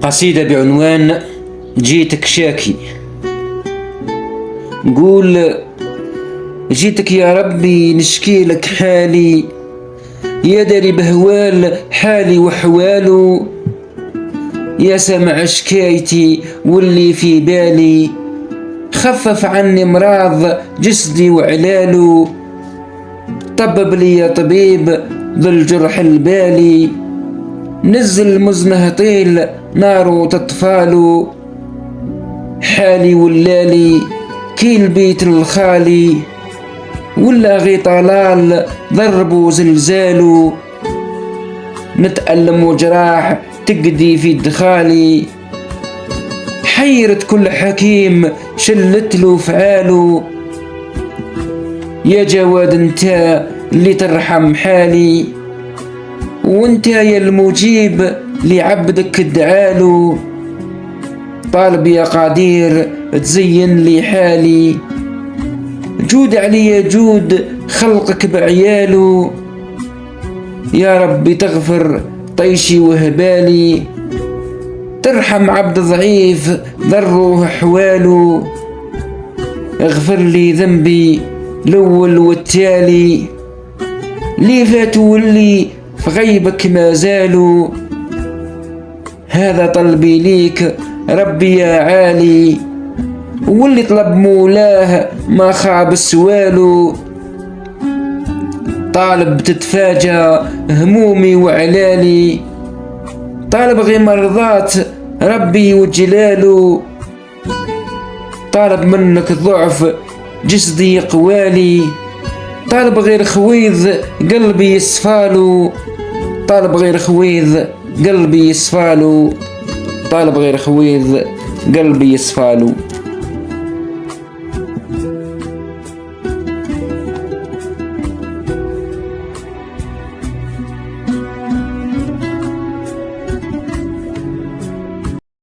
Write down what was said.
قصيدة بعنوان جيتك شاكي. نقول: جيتك يا ربي نشكي لك حالي، يا داري بهوال حالي وحوالو، يا سمع شكايتي واللي في بالي، خفف عني مراض جسدي وعلالو، طبب لي يا طبيب ذو الجرح البالي، نزل مزنه طيل نارو تطفالو، حالي ولالي كي البيت الخالي، ولا غي طلال ضربو زلزالو، نتألم وجراح تقدي في دخالي، حيرت كل حكيم شلتلو فعالو، يا جواد انت اللي ترحم حالي، وانت يا المجيب لعبدك ادعالو، طالب يا قدير تزين لي حالي، جود علي جود خلقك بعيالو، يا ربي تغفر طيشي وهبالي، ترحم عبد ضعيف ضره حوالو، اغفر لي ذنبي الأول والتالي، لي فاتوا واللي في غيبك ما زالوا، هذا طلبي ليك ربي يا عالي، واللي طلب مولاه ما خاب سوالو، طالب تتفاجأ همومي وعلالي، طالب غير مرضات ربي وجلالو، طالب منك ضعف جسدي قوالي، طالب غير خويذ قلبي يصفالو، طالب غير خويذ قلبي يصفالو، طالب غير خويذ قلبي يصفالو.